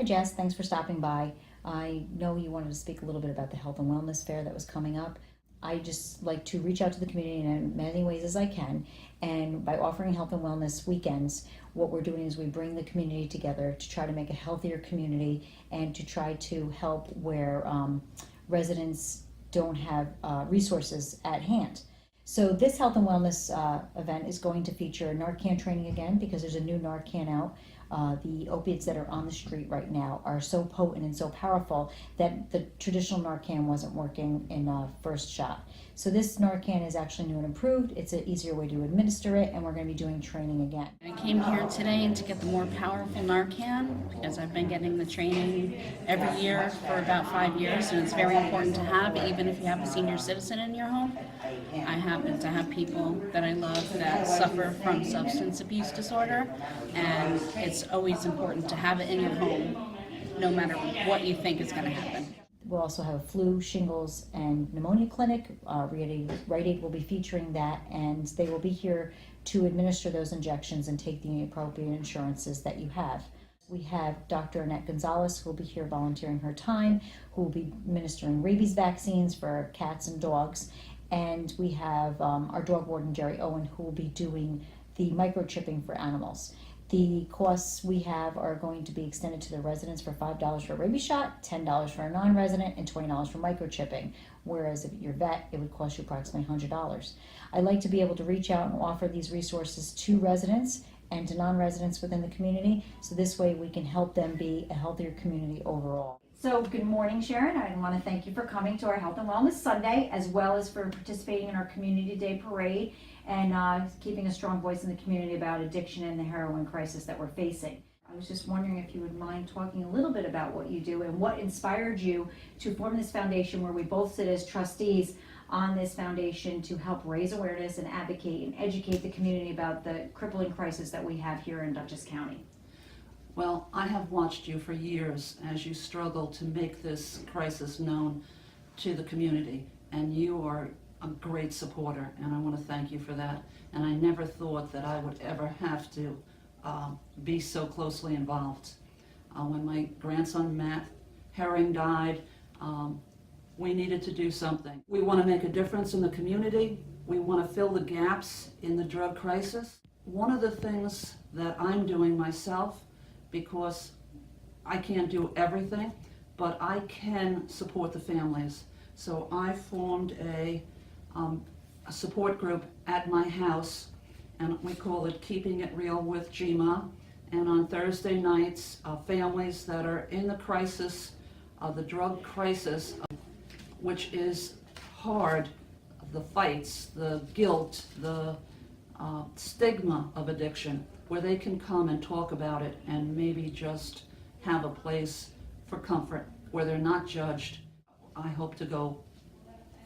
Jess, thanks for stopping by. I know you wanted to speak a little bit about the Health and Wellness Fair that was coming up. I just like to reach out to the community in many ways as I can, and by offering health and wellness weekends, what we're doing is we bring the community together to try to make a healthier community and to try to help where residents don't have resources at hand. So this health and wellness event is going to feature Narcan training again, because there's a new Narcan out. The opiates that are on the street right now are so potent and so powerful that the traditional Narcan wasn't working in first shot. So this Narcan is actually new and improved. It's an easier way to administer it, and we're going to be doing training again. I came here today to get the more powerful Narcan because I've been getting the training every year for about 5 years, and it's very important to have, even if you have a senior citizen in your home. I happen to have people that I love that suffer from substance abuse disorder, and it's always important to have it in your home, no matter what you think is going to happen. We'll also have a flu, shingles, and pneumonia clinic. Rite Aid will be featuring that, and they will be here to administer those injections and take the appropriate insurances that you have. We have Dr. Annette Gonzalez, who will be here volunteering her time, who will be administering rabies vaccines for cats and dogs. And we have our dog warden, Jerry Owen, who will be doing the microchipping for animals. The costs we have are going to be extended to the residents for $5 for a rabies shot, $10 for a non-resident, and $20 for microchipping. Whereas if you're a vet, it would cost you approximately $100. I'd like to be able to reach out and offer these resources to residents and to non-residents within the community, so this way we can help them be a healthier community overall. So good morning, Sharon. I want to thank you for coming to our Health and Wellness Sunday, as well as for participating in our Community Day Parade and keeping a strong voice in the community about addiction and the heroin crisis that we're facing. I was just wondering if you would mind talking a little bit about what you do and what inspired you to form this foundation, where we both sit as trustees on this foundation to help raise awareness and advocate and educate the community about the crippling crisis that we have here in Dutchess County. Well, I have watched you for years as you struggle to make this crisis known to the community, and you are a great supporter, and I want to thank you for that. And I never thought that I would ever have to be so closely involved. When my grandson Matt Herring died, we needed to do something. We want to make a difference in the community. We want to fill the gaps in the drug crisis. One of the things that I'm doing myself, because I can't do everything, but I can support the families. So I formed a support group at my house, and we call it Keeping It Real with GMA. And on Thursday nights, families that are in the crisis, the drug crisis, which is hard, the fights, the guilt, the stigma of addiction, where they can come and talk about it and maybe just have a place for comfort where they're not judged. I hope to go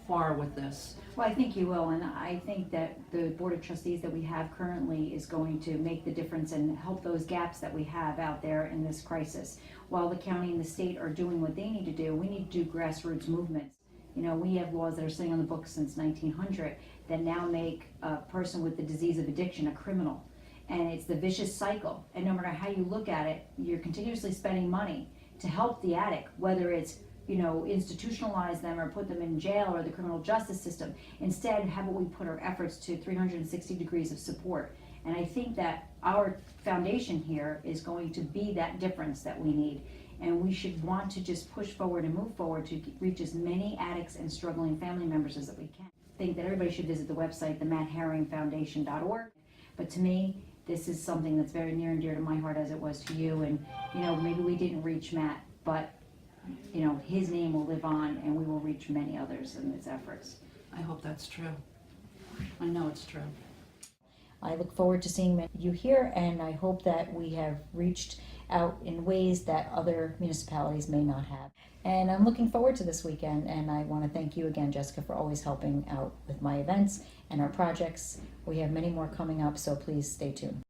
far with this. Well, I think you will, and I think that the Board of Trustees that we have currently is going to make the difference and help those gaps that we have out there in this crisis. While the county and the state are doing what they need to do, we need to do grassroots movements. You know, we have laws that are sitting on the books since 1900 that now make a person with the disease of addiction a criminal. And it's the vicious cycle. And no matter how you look at it, you're continuously spending money to help the addict, whether it's, you know, institutionalize them or put them in jail or the criminal justice system. Instead, how about we put our efforts to 360 degrees of support? And I think that our foundation here is going to be that difference that we need. And we should want to just push forward and move forward to reach as many addicts and struggling family members as that we can. I think that everybody should visit the website, themattherringfoundation.org. But to me, this is something that's very near and dear to my heart, as it was to you. And, you know, maybe we didn't reach Matt, but, you know, his name will live on, and we will reach many others in its efforts. I hope that's true. I know it's true. I look forward to seeing you here, and I hope that we have reached out in ways that other municipalities may not have. And I'm looking forward to this weekend, and I want to thank you again, Jessica, for always helping out with my events and our projects. We have many more coming up, so please stay tuned.